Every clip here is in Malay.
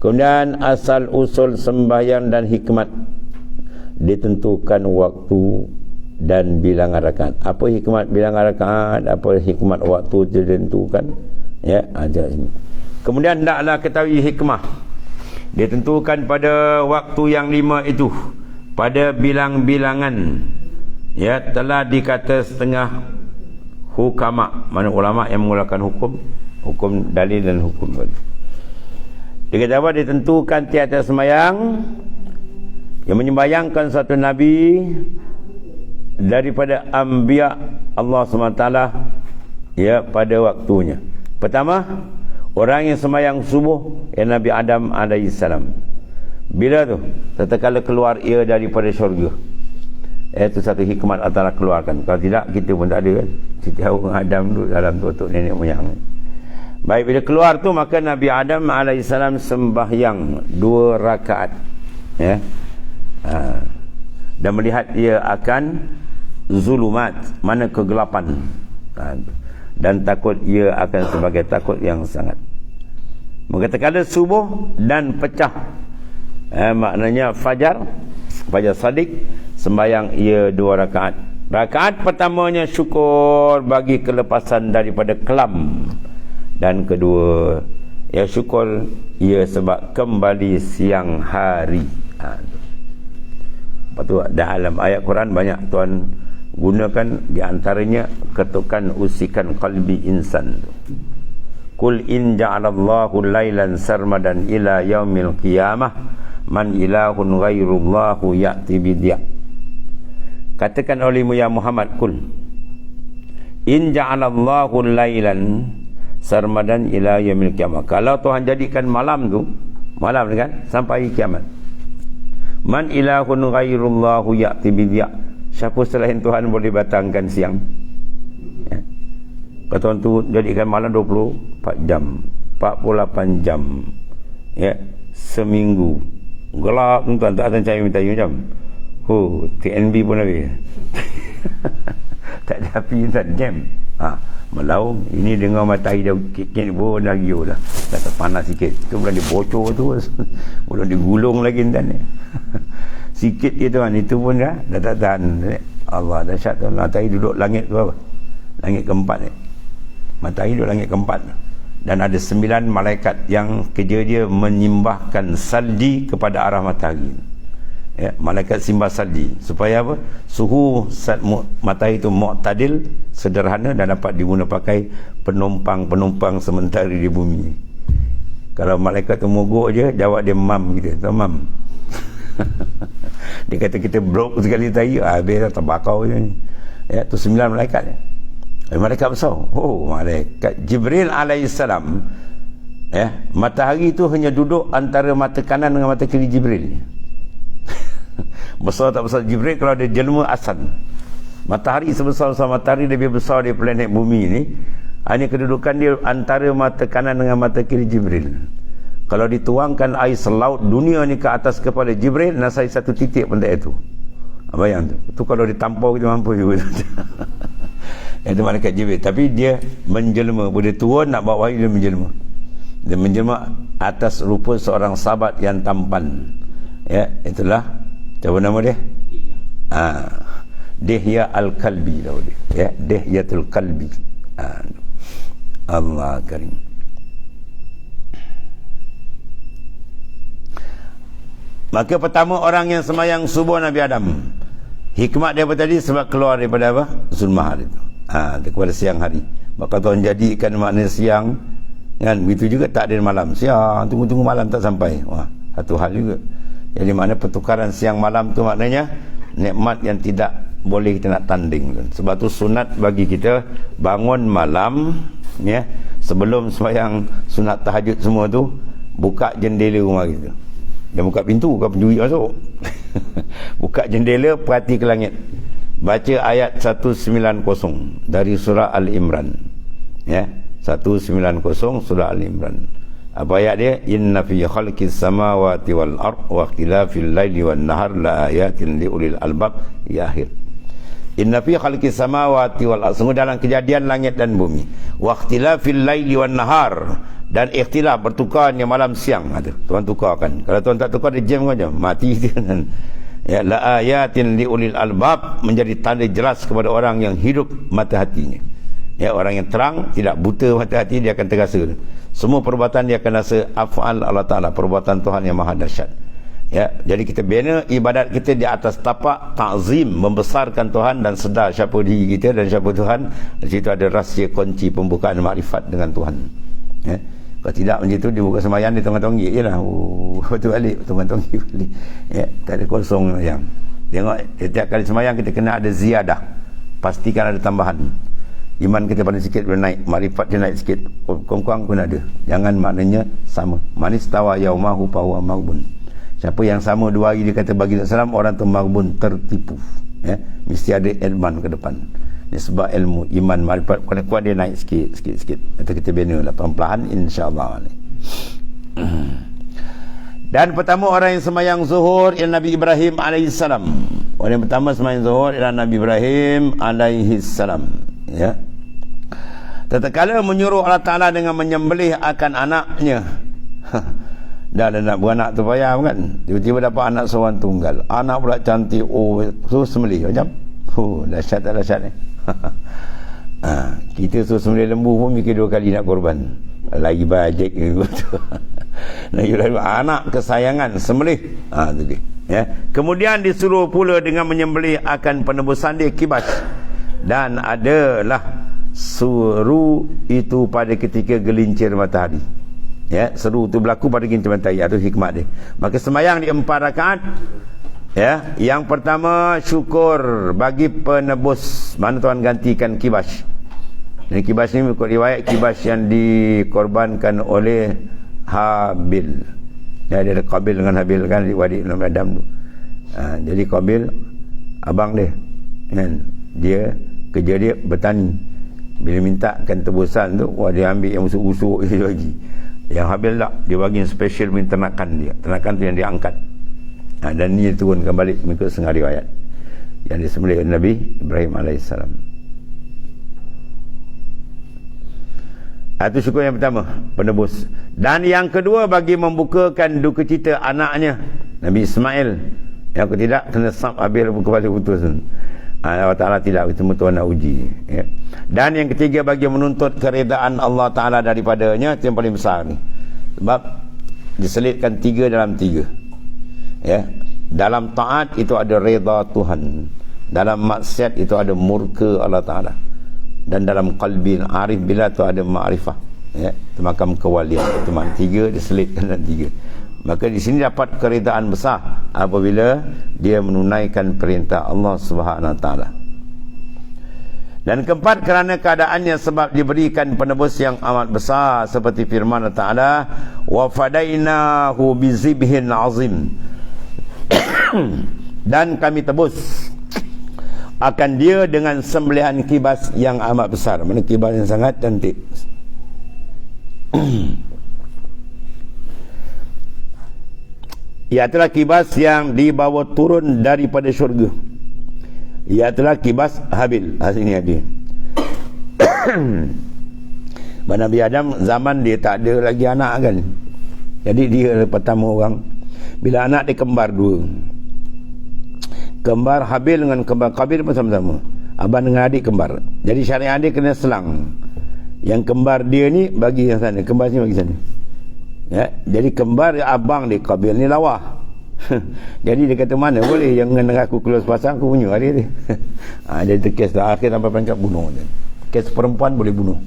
Kemudian asal usul sembahyang dan hikmat, ditentukan waktu dan bilangan rakaat. Apa hikmat bilangan rakaat, apa hikmat waktu ditentukan, ya, ajar ini. Kemudian hendaklah ketahui hikmah, ditentukan pada waktu yang 5 itu, pada bilang-bilangan, ya, telah dikata setengah hukama, mana ulama yang mengeluarkan hukum dalil dan hukum dalil. Dia kata apa? Ditentukan tiada sembahyang yang menyembayangkan satu nabi daripada anbiya Allah SWT, ya, pada waktunya. Pertama, orang yang sembahyang subuh, ya, Nabi Adam alaihissalam. Bila tu? Tatkala keluar ia daripada syurga. Itu satu hikmat Allah keluarkan. Kalau tidak, kita pun tak ada kan. Jauh Adam tu dalam tutuk nenek moyang. Baik, bila keluar tu, maka Nabi Adam alaihissalam sembahyang 2 rakaat, ya. Dan melihat ia akan zulumat, mana kegelapan, dan takut ia akan sebagai takut yang sangat. Maka tatkala subuh dan pecah, maknanya fajar sadiq, sembahyang ia 2 rakaat. Rakaat pertamanya syukur bagi kelepasan daripada kelam, dan kedua, ya, syukur ia sebab kembali siang hari. Lepas tu dalam ayat Quran banyak Tuhan gunakan, di antaranya ketukan usikan qalbi insan tu. Qul in ja'alallahu lailan sarmadan ila yaumil qiyamah man ilahun ghairullahu ya'ti bidiya. Katakan olehmu ya Muhammad, kul in ja'alallahu lailan sarmadan ila yaumil qiyamah, kalau Tuhan jadikan malam tu, malam kan, sampai kiamat, man ilahun ghairullahu ya'ti bidiya, siapa selain Tuhan boleh batangkan siang, ya. Kalau Tuhan tu jadikan malam 24 jam 48 jam, ya, seminggu gelap tuan, tak ada cahaya matahari macam TNB pun habis. Tak ada api, tak ada jam, melaung. Ini dengar matahari dah kek pun dah giu dah terpanas sikit tu, belum dibocor tu, belum digulung lagi dan sikit je tuan, itu pun dah tak tahan. Allah dahsyat tuan. Matahari duduk langit ke apa? Langit keempat ni. Matahari duduk langit keempat, dan ada 9 malaikat yang kerja dia menyembahkan salji kepada arah matahari, ya, malaikat simbah salji, supaya apa? Suhu matahari itu mu'tadil, sederhana, dan dapat diguna pakai penumpang sementara di bumi. Kalau malaikat tu mogok je, jawab dia mam gitu, mam. Dia kata kita blok sekali tadi, habis dah terbakau je ni, ya. Tu 9 malaikat, ya. Malaikat besar. Malaikat Jibril alaihissalam, ya, matahari itu hanya duduk antara mata kanan dengan mata kiri Jibril. Besar tak besar Jibril kalau dia jelma asal. Matahari sebesar-besar matahari, lebih besar dari planet bumi ni. Hanya kedudukan dia antara mata kanan dengan mata kiri Jibril. Kalau dituangkan air selaut dunia ni ke atas kepala Jibril, nasai satu titik pun tak itu. Bayang tu. Tu kalau ditampau kita mampu juga. Itu malaikat Jibril. Tapi dia menjelma, boleh turun nak bawa wahyu, dia menjelma. Dia menjelma atas rupa seorang sahabat yang tampan, ya. Itulah apa nama dia? Dihya al-Kalbi tau dia, ya, Dihyatul Kalbi. Allah karim. Maka pertama orang yang sembahyang subuh Nabi Adam, hikmat dia apa tadi? Sebab keluar daripada apa? Zulmah itu, kepada siang hari. Maka Tuhan jadikan makna siang, kan? Begitu juga tak ada malam, siang tunggu malam tak sampai. Wah, satu hal juga. Jadi makna pertukaran siang malam tu maknanya nikmat yang tidak boleh kita nak tanding. Sebab tu sunat bagi kita bangun malam, ya, sebelum sembahyang sunat tahajud semua tu, buka jendela rumah kita. Jangan buka pintu, buka penjuri masuk. Buka jendela, perhati ke langit. Baca ayat 190 dari surah Al-Imran, ya, 190 surah Al-Imran. Apa ayat dia? Inna fi khalqis samawati wal ard wa ikhtilafil laili wan nahar la ayatin li ulil albab, ya akhir. Inna fi khalqis samawati wal ardh, sungguh dalam kejadian langit dan bumi, wa ikhtilafil laili wan nahar, dan ikhtilaf bertukarnya malam siang. Ada Tuhan tukarkan. Kalau Tuhan tak tukar, dia jam aja mati dia kan. Ya, la ayatin li ulil albab, menjadi tanda jelas kepada orang yang hidup mata hatinya. Ya, orang yang terang, tidak buta mata hati, dia akan terasa. Semua perbuatan dia akan rasa af'al Allah Ta'ala, perbuatan Tuhan yang maha dahsyat. Ya, jadi kita bina ibadat kita di atas tapak ta'zim, membesarkan Tuhan dan sedar siapa diri kita dan siapa Tuhan. Di situ ada rahsia kunci pembukaan makrifat dengan Tuhan. Ya. Kalau tidak macam itu, dia buka sembahyang, dia tonggi-tonggi je lah. Betul balik, tonggi balik. Ya, tak ada kosong sembahyang. Tengok, setiap kali sembahyang kita kena ada ziyadah. Pastikan ada tambahan. Iman kita paling sikit boleh naik, makrifat dia naik sikit. Kurang-kurang pun ada. Jangan maknanya sama. Manis tawa yaumahu fahuwa maghbun. Siapa yang sama 2 hari dia kata bagi salam, orang tu maghbun, tertipu. Ya, mesti ada ilman ke depan. Ini sebab ilmu iman makrifat kuat dia naik sikit. Atau kita bina lah perlahan insya-Allah. Dan pertama orang yang sembahyang zuhur ialah Nabi Ibrahim alaihissalam. Orang yang pertama sembahyang zuhur ialah Nabi Ibrahim alaihissalam. Ya. Tatkala menyuruh Allah Taala dengan menyembelih akan anaknya. Dah nak beranak tu payah kan. Tiba-tiba dapat anak seorang tunggal. Anak pula cantik. Oh, terus sembelih macam. Dahsyat tak dahsyat ni. Kita terus sembelih lembu pun mikir 2 kali nak korban. Lagi bajet gitu. Anak kesayangan sembelih. Tu dia. Ya. Kemudian disuruh pula dengan menyembelih akan penebusan dia kibas. Dan adalah suruh itu pada ketika gelincir matahari. Ya, seru tu berlaku pada gilincir matahari. Itu hikmat dia. Maka sembahyang di 4 rakaat. Ya, yang pertama syukur bagi penebus. Mana Tuhan gantikan kibas. Dan kibas ni mengikut riwayat kibas yang dikorbankan oleh Habil. Ya, dia ada Qabil dengan Habil kan, adik Nabi Adam tu. Jadi Qabil abang dia. Kan? Dia kerja dia bertani. Bila mintakan tebusan tu, dia ambil yang usuk-usuk dia bagi. Yang Habil tak, dia bagi yang special punya ternakan dia. Ternakan tu yang dia angkat. Dan ni dia turunkan balik mengikut setengah riwayat yang disembelih oleh Nabi Ibrahim AS. Itu syukur yang pertama, penebus. Dan yang kedua bagi membukakan duka cita anaknya Nabi Ismail. Yang ketiga kena sab Habil kepala putus. Allah Ta'ala tidak, itu Tuhan nak uji. Ya. Dan yang ketiga bagi menuntut keredaan Allah Ta'ala daripadanya. Itu yang paling besar ni. Sebab diselitkan 3 dalam 3. Ya. Dalam taat itu ada reda Tuhan. Dalam maksiat itu ada murka Allah Ta'ala. Dan dalam qalbi arif bila itu ada ma'rifah. Ya. Itu makam kewalian. Itu makna 3 diselitkan dalam 3. Maka di sini dapat keredaan besar apabila dia menunaikan perintah Allah Subhanahu Wa Taala. Dan keempat, kerana keadaannya sebab diberikan penebus yang amat besar seperti firman Allah Taala, wa fadainahu bizibhin azim. Dan kami tebus akan dia dengan sembelihan kibas yang amat besar. Mana kibas yang sangat cantik. Iaitulah kibas yang dibawa turun daripada syurga. Iaitulah kibas Habil. Sini ada. Nabi Adam zaman dia tak ada lagi anak kan. Jadi dia pertama orang. Bila anak dia kembar 2. Kembar Habil dengan kembar Qabil pun sama-sama. Abang dengan adik kembar. Jadi syariat dia kena selang. Yang kembar dia ni bagi yang sana, kembar sini bagi sana. Ya, jadi kembar abang dia Qabil ni lawa. Jadi dia kata mana boleh jangan aku keluar pasang aku punya hari dia. Jadi kes dah akhir sampai peringkat bunuh dia. Kes perempuan boleh bunuh.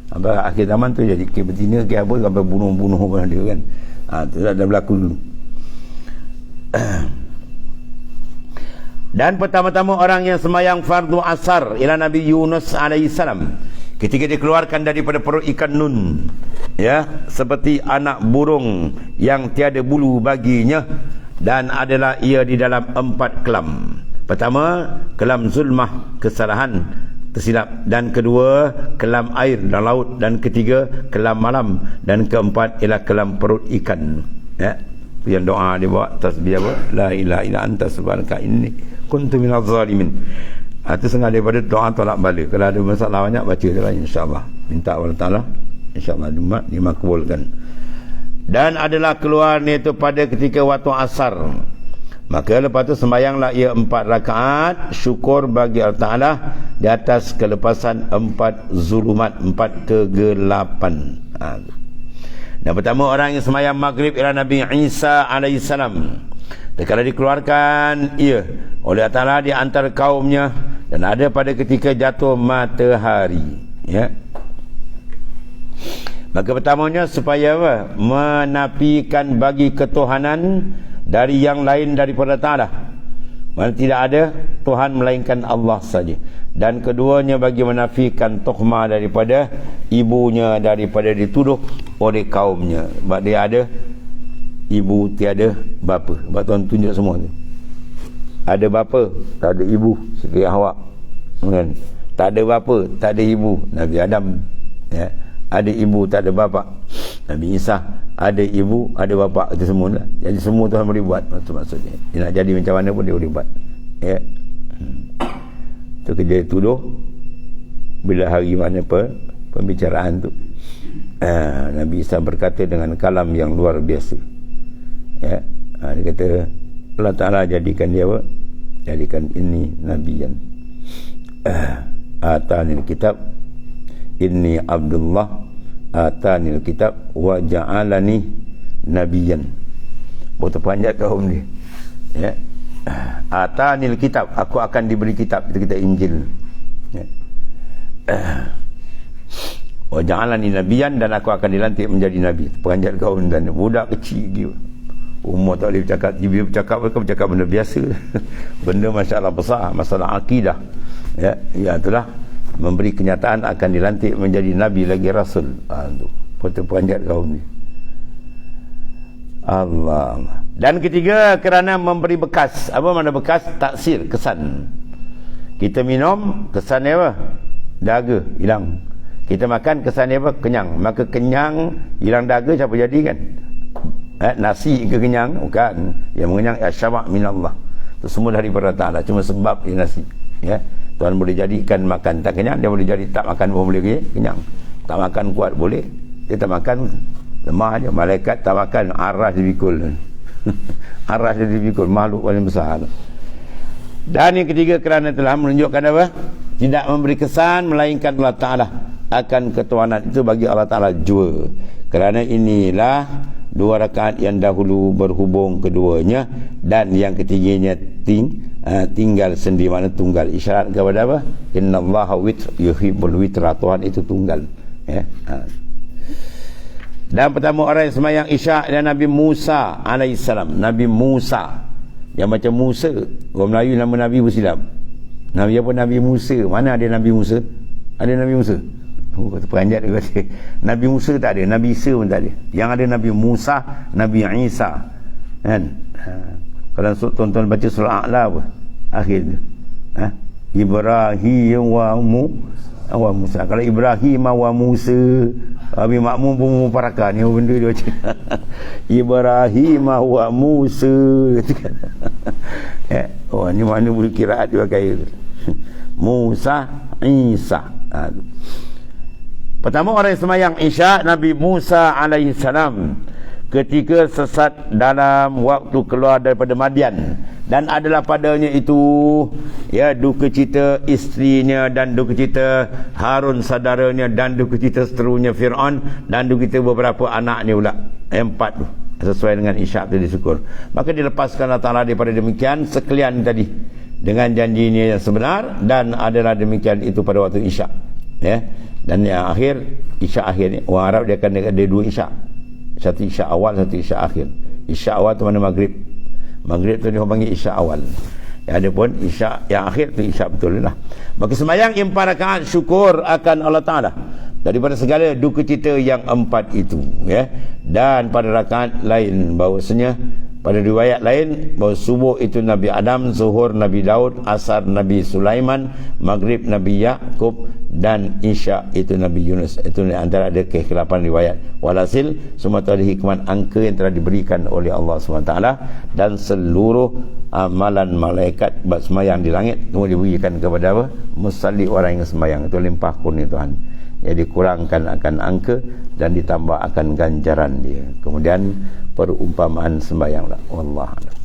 Sampai akhir zaman tu jadi kes betina kes apa sampai bunuh pun ada kan. Tu dah berlaku dulu. Dan pertama-tama orang yang sembahyang fardu asar ialah Nabi Yunus alaihissalam. Ketika dikeluarkan daripada perut ikan nun, ya, seperti anak burung yang tiada bulu baginya, dan adalah ia di dalam 4 kelam. Pertama, kelam zulmah, kesalahan, tersilap. Dan kedua, kelam air dan laut. Dan ketiga, kelam malam. Dan keempat ialah kelam perut ikan. Ya, yang doa dia buat tasbih apa? La ilaha illa anta subhanaka inni kuntu minadh zalimin. Itu setengah daripada doa tolak balik. Kalau ada masalah banyak, baca je lah, insyaAllah. Minta Allah Ta'ala, insyaAllah dimakbulkan. Dan adalah keluar iaitu pada ketika waktu asar. Maka lepas tu sembahyanglah ia 4 rakaat syukur bagi Allah Ta'ala di atas kelepasan 4 zulumat, 4 kegelapan. Dan pertama orang yang sembahyang maghrib ialah Nabi Isa alaihissalam. Dan kalau dikeluarkan ia oleh Allah Ta'ala di antara kaumnya, dan ada pada ketika jatuh matahari, ya. Maka pertamanya supaya apa? Menafikan bagi ketuhanan dari yang lain daripada Ta'ala. Mana tidak ada Tuhan melainkan Allah saja. Dan keduanya bagi menafikan tuhmah daripada ibunya, daripada dituduh oleh kaumnya. Sebab dia ada ibu, tiada bapa. Sebab Tuhan tunjuk semua tu. Ada bapa, tak ada ibu, seperti Hawa, kan? Tak ada bapa, tak ada ibu, Nabi Adam, ya. Ada ibu, tak ada bapa, Nabi Isa. Ada ibu, ada bapa, itu semua lah. Jadi semua Tuhan boleh buat. Itu maksudnya dia nak jadi macam mana pun dia boleh buat, ya. Itu kerja tuduh. Bila hari mana pembicaraan tu, Nabi Isa berkata dengan kalam yang luar biasa, ya. Dia kata Allah Ta'ala jadikan dia apa? Jadikan ini nabiyan. Atanil kitab inni Abdullah atanil kitab wa ja'alani nabiyan. Buat panjat kaum dia, ya. Atanil kitab, aku akan diberi kitab, itu kita Injil, ya. Wa ja'alani nabiyan, dan aku akan dilantik menjadi nabi. Panjat kaum dan budak kecil dia, umur tak boleh bercakap, dia bercakap benda biasa. Benda masalah besar, masalah akidah, ya. Ya, itulah memberi kenyataan akan dilantik menjadi nabi lagi rasul. Itu panjat kaum ni, Allah. Dan ketiga, kerana memberi bekas. Apa makna bekas? Taksir, kesan. Kita minum, kesannya apa? Dahaga hilang. Kita makan, kesannya apa? Kenyang. Maka kenyang, hilang dahaga, siapa jadi kan? Nasi ke kenyang? Bukan. Yang mengenyang syaba' minallah. Itu semua daripada Ta'ala. Cuma sebab dia nasi, ya. Tuhan boleh jadikan makan tak kenyang, dia boleh jadi tak makan pun boleh kenyang. Tak makan kuat boleh, dia tak makan lemah aja. Malaikat tak makan, aras dia pikul. Aras dia pikul, makhluk paling besar. Dan yang ketiga, kerana telah menunjukkan apa? Tidak memberi kesan melainkan Allah Ta'ala akan ketuhanan itu bagi Allah Ta'ala jua. Kerana inilah 2 rakaat yang dahulu berhubung keduanya, dan yang ketiganya tinggal sendiri, mana tunggal, isyarat kepada apa? Innallaha witr yuhibbul witra, Tuhan itu tunggal, ya. Dan pertama orang yang sembahyang isyak dan Nabi Musa alaihissalam. Nabi Musa yang macam Musa, orang Melayu nama Nabi bersilap. Nabi apa? Nabi Musa. Mana ada Nabi Musa? Ada Nabi Musa? Kata peranjat dia kata Nabi Musa tak ada, Nabi Isa pun tak ada. Yang ada Nabi Musa, Nabi Isa, kan? Kalau tuan-tuan baca surah A'la apa akhir tu, Ibrahim wa Musa. Kalau Ibrahim wa Musa, Abi Makmum pun memparakan ni benda dia baca. Ibrahim wa Musa, kan? Oh, ni mana boleh kiraat dia pakai Musa Isa. Pertama orang yang sembahyang isyak Nabi Musa alaihissalam ketika sesat dalam waktu keluar daripada Madian, dan adalah padanya itu, ya, duka cita isterinya, dan duka cita Harun saudaranya, dan duka cita seterusnya Fir'aun, dan duka cita beberapa anaknya pula, 4 tu, sesuai dengan isyak tu disyukur. Maka dilepaskan Allah Ta'ala daripada demikian sekalian tadi dengan janjinya yang sebenar, dan adalah demikian itu pada waktu isyak, ya. Dan yang akhir, isyak akhir ni, orang Arab dia akan ada 2 isyak, satu isyak awal, satu isyak akhir. Isyak awal tu mana maghrib, maghrib tu dia panggil isyak awal. Yang ada pun isyak yang akhir tu isyak betul lah. Maka sembahyang 4 rakaat syukur akan Allah Ta'ala daripada segala duka cita yang 4 itu, ya. Dan pada rakaat lain bahawasanya, pada riwayat lain, bahawa subuh itu Nabi Adam, zuhur Nabi Daud, asar Nabi Sulaiman, maghrib Nabi Yaqub, dan Isya itu Nabi Yunus. Itu antara ada kekhilafan riwayat. Walhasil semua itu ada hikmat angka yang telah diberikan oleh Allah SWT, dan seluruh amalan malaikat buat sembahyang di langit semua diberikan kepada apa? Musalli, orang yang sembahyang. Itu limpah kurnia Tuhan. Jadi kurangkan akan angka dan ditambah akan ganjaran dia. Kemudian perumpamaan sembahyang lah. Wallahu a'lam.